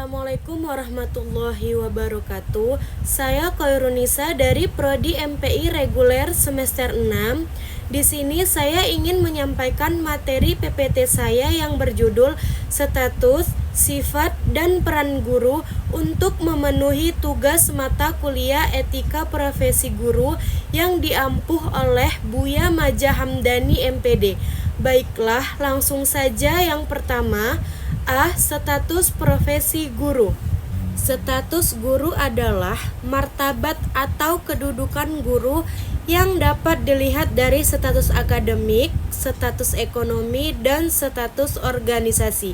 Assalamualaikum warahmatullahi wabarakatuh. Saya Khairunisa dari Prodi MPI Reguler semester 6. Di sini saya ingin menyampaikan materi PPT saya yang berjudul Status, Sifat, dan Peran Guru untuk memenuhi tugas mata kuliah Etika Profesi Guru yang diampuh oleh Buya Maja Hamdani MPD. Baiklah, langsung saja yang pertama. Status profesi guru. Status guru adalah martabat atau kedudukan guru yang dapat dilihat dari status akademik, status ekonomi, dan status organisasi.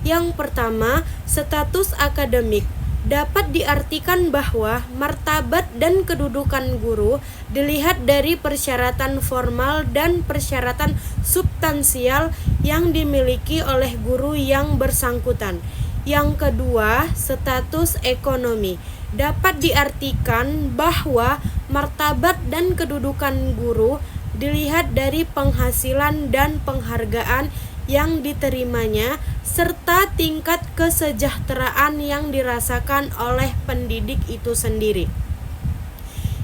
Yang pertama, status akademik. Dapat diartikan bahwa martabat dan kedudukan guru dilihat dari persyaratan formal dan persyaratan substansial yang dimiliki oleh guru yang bersangkutan. Yang kedua, status ekonomi. Dapat diartikan bahwa martabat dan kedudukan guru dilihat dari penghasilan dan penghargaan yang diterimanya serta tingkat kesejahteraan yang dirasakan oleh pendidik itu sendiri.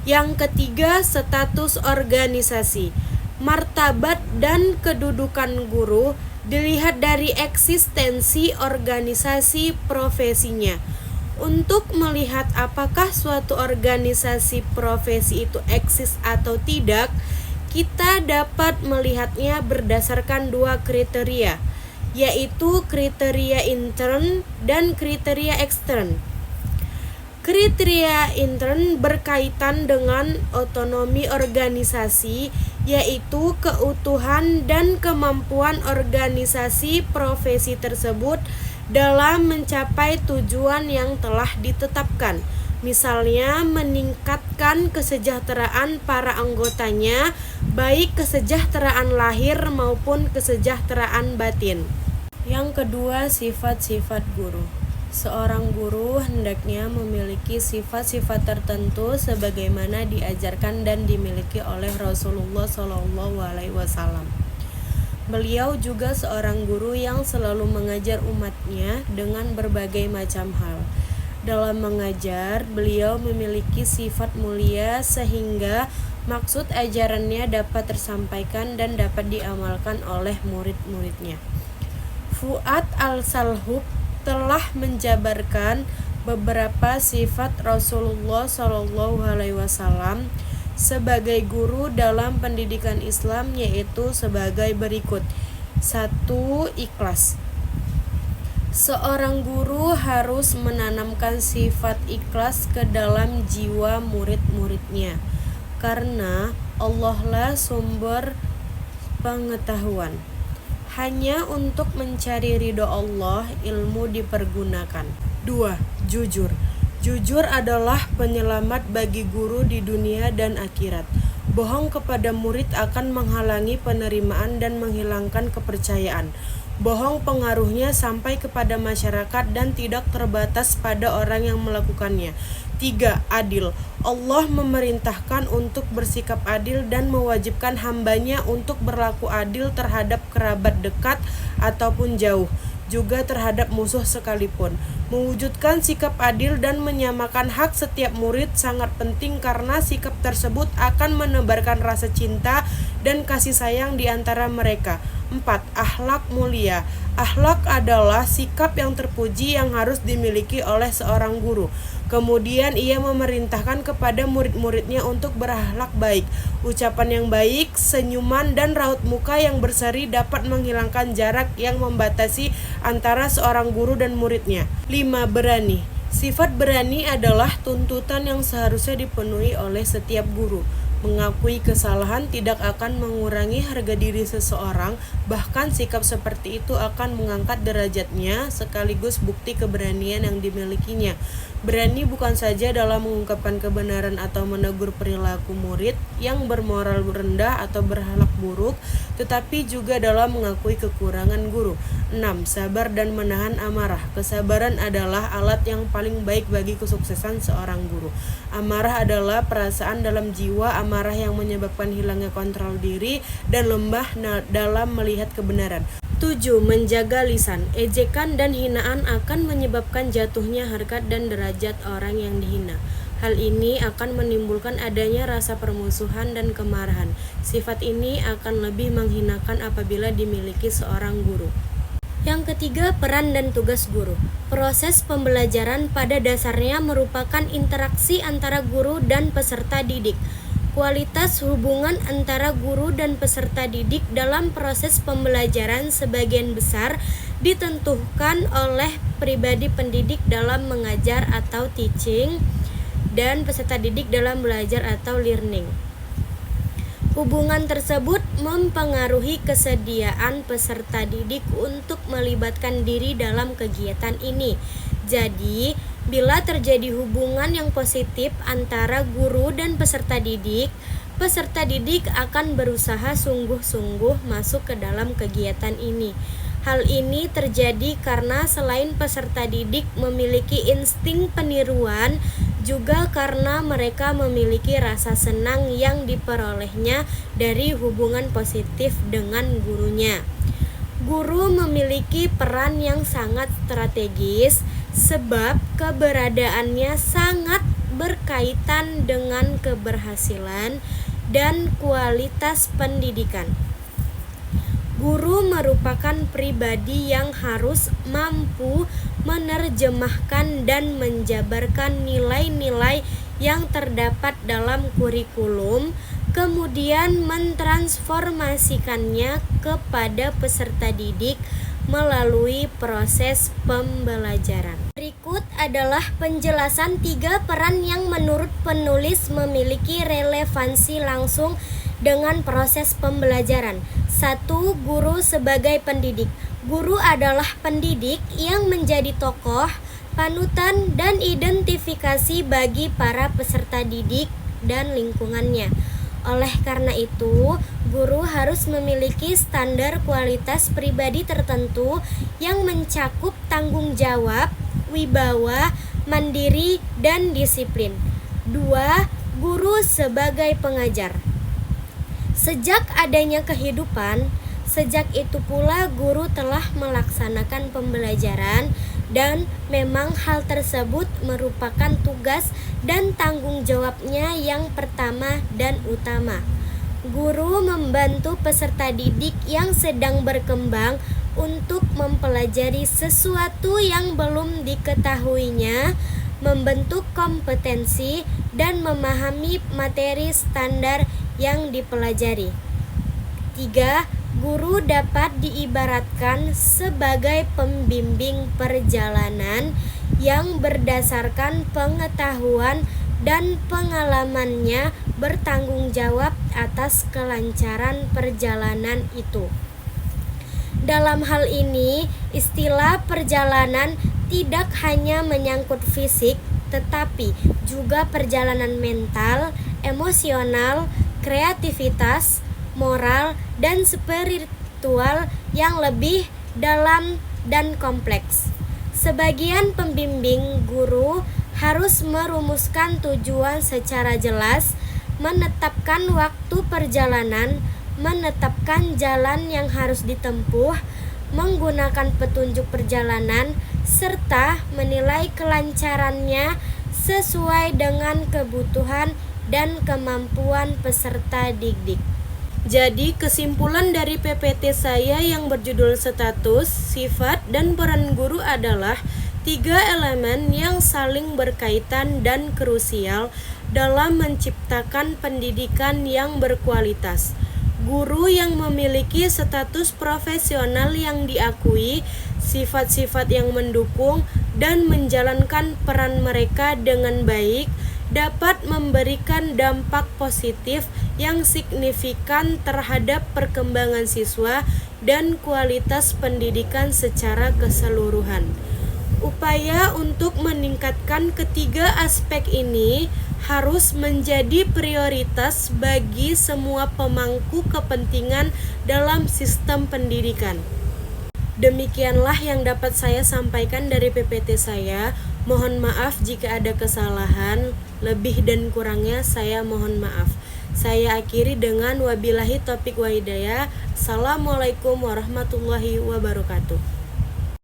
Yang ketiga, status organisasi. Martabat dan kedudukan guru dilihat dari eksistensi organisasi profesinya. Untuk melihat apakah suatu organisasi profesi itu eksis atau tidak, kita dapat melihatnya berdasarkan dua kriteria, yaitu kriteria intern dan kriteria ekstern. Kriteria intern berkaitan dengan otonomi organisasi, yaitu keutuhan dan kemampuan organisasi profesi tersebut dalam mencapai tujuan yang telah ditetapkan. Misalnya, meningkatkan kesejahteraan para anggotanya, baik kesejahteraan lahir maupun kesejahteraan batin. Yang kedua, sifat-sifat guru. Seorang guru hendaknya memiliki sifat-sifat tertentu sebagaimana diajarkan dan dimiliki oleh Rasulullah SAW. Beliau juga seorang guru yang selalu mengajar umatnya dengan berbagai macam hal. Dalam mengajar, beliau memiliki sifat mulia sehingga maksud ajarannya dapat tersampaikan dan dapat diamalkan oleh murid-muridnya. Fuad Al-Salhub telah menjabarkan beberapa sifat Rasulullah SAW sebagai guru dalam pendidikan Islam, yaitu sebagai berikut. 1. Ikhlas. Seorang guru harus menanamkan sifat ikhlas ke dalam jiwa murid-muridnya, karena Allah lah sumber pengetahuan. Hanya untuk mencari ridho Allah, ilmu dipergunakan. 2. Jujur. Jujur adalah penyelamat bagi guru di dunia dan akhirat. Bohong kepada murid akan menghalangi penerimaan dan menghilangkan kepercayaan. Bohong pengaruhnya sampai kepada masyarakat dan tidak terbatas pada orang yang melakukannya. 3. Adil. Allah memerintahkan untuk bersikap adil dan mewajibkan hambanya untuk berlaku adil terhadap kerabat dekat ataupun jauh, juga terhadap musuh sekalipun. Mewujudkan sikap adil dan menyamakan hak setiap murid sangat penting karena sikap tersebut akan menebarkan rasa cinta dan kasih sayang di antara mereka. 4. Akhlak mulia. Akhlak adalah sikap yang terpuji yang harus dimiliki oleh seorang guru. Kemudian ia memerintahkan kepada murid-muridnya untuk berakhlak baik. Ucapan yang baik, senyuman, dan raut muka yang berseri dapat menghilangkan jarak yang membatasi antara seorang guru dan muridnya. 5. Berani. Sifat berani adalah tuntutan yang seharusnya dipenuhi oleh setiap guru. Mengakui kesalahan tidak akan mengurangi harga diri seseorang, bahkan sikap seperti itu akan mengangkat derajatnya sekaligus bukti keberanian yang dimilikinya. Berani bukan saja dalam mengungkapkan kebenaran atau menegur perilaku murid yang bermoral rendah atau berakhlak buruk, tetapi juga dalam mengakui kekurangan guru. 6. Sabar dan menahan amarah. Kesabaran adalah alat yang paling baik bagi kesuksesan seorang guru. Amarah adalah perasaan dalam jiwa amarah yang menyebabkan hilangnya kontrol diri dan lemah dalam melihat kebenaran. 7. Menjaga lisan. Ejekan dan hinaan akan menyebabkan jatuhnya harkat dan derajat orang yang dihina. Hal ini akan menimbulkan adanya rasa permusuhan dan kemarahan. Sifat ini akan lebih menghinakan apabila dimiliki seorang guru. Yang ketiga, peran dan tugas guru. Proses pembelajaran pada dasarnya merupakan interaksi antara guru dan peserta didik. Kualitas hubungan antara guru dan peserta didik dalam proses pembelajaran sebagian besar ditentukan oleh pribadi pendidik dalam mengajar atau teaching dan peserta didik dalam belajar atau learning. Hubungan tersebut mempengaruhi kesediaan peserta didik untuk melibatkan diri dalam kegiatan ini. Jadi, bila terjadi hubungan yang positif antara guru dan peserta didik akan berusaha sungguh-sungguh masuk ke dalam kegiatan ini. Hal ini terjadi karena selain peserta didik memiliki insting peniruan, juga karena mereka memiliki rasa senang yang diperolehnya dari hubungan positif dengan gurunya. Guru memiliki peran yang sangat strategis sebab keberadaannya sangat berkaitan dengan keberhasilan dan kualitas pendidikan. Guru merupakan pribadi yang harus mampu menerjemahkan dan menjabarkan nilai-nilai yang terdapat dalam kurikulum, kemudian mentransformasikannya kepada peserta didik melalui proses pembelajaran. Berikut adalah penjelasan 3 peran yang menurut penulis memiliki relevansi langsung dengan proses pembelajaran. 1. Guru sebagai pendidik. Guru adalah pendidik yang menjadi tokoh, panutan, dan identifikasi bagi para peserta didik dan lingkungannya. Oleh karena itu, guru harus memiliki standar kualitas pribadi tertentu yang mencakup tanggung jawab, wibawa, mandiri, dan disiplin. 2. Guru sebagai pengajar. Sejak adanya kehidupan, sejak itu pula guru telah melaksanakan pembelajaran dan memang hal tersebut merupakan tugas dan tanggung jawabnya yang pertama dan utama. Guru membantu peserta didik yang sedang berkembang untuk mempelajari sesuatu yang belum diketahuinya, membentuk kompetensi, dan memahami materi standar yang dipelajari. 3. Guru dapat diibaratkan sebagai pembimbing perjalanan yang berdasarkan pengetahuan dan pengalamannya bertanggung jawab atas kelancaran perjalanan itu. Dalam hal ini, istilah perjalanan tidak hanya menyangkut fisik, tetapi juga perjalanan mental, emosional, kreativitas, moral, dan spiritual yang lebih dalam dan kompleks. Sebagian pembimbing guru harus merumuskan tujuan secara jelas, menetapkan waktu perjalanan, menetapkan jalan yang harus ditempuh, menggunakan petunjuk perjalanan, serta menilai kelancarannya sesuai dengan kebutuhan dan kemampuan peserta didik. Jadi kesimpulan dari PPT saya yang berjudul status, sifat, dan peran guru adalah 3 elemen yang saling berkaitan dan krusial dalam menciptakan pendidikan yang berkualitas. Guru yang memiliki status profesional yang diakui, sifat-sifat yang mendukung, dan menjalankan peran mereka dengan baik dapat memberikan dampak positif yang signifikan terhadap perkembangan siswa dan kualitas pendidikan secara keseluruhan. Upaya untuk meningkatkan ketiga aspek ini harus menjadi prioritas bagi semua pemangku kepentingan dalam sistem pendidikan. Demikianlah yang dapat saya sampaikan dari PPT saya. Mohon maaf jika ada kesalahan, lebih dan kurangnya saya mohon maaf. Saya akhiri dengan wabillahi taufiq wa hidayah. Assalamualaikum warahmatullahi wabarakatuh.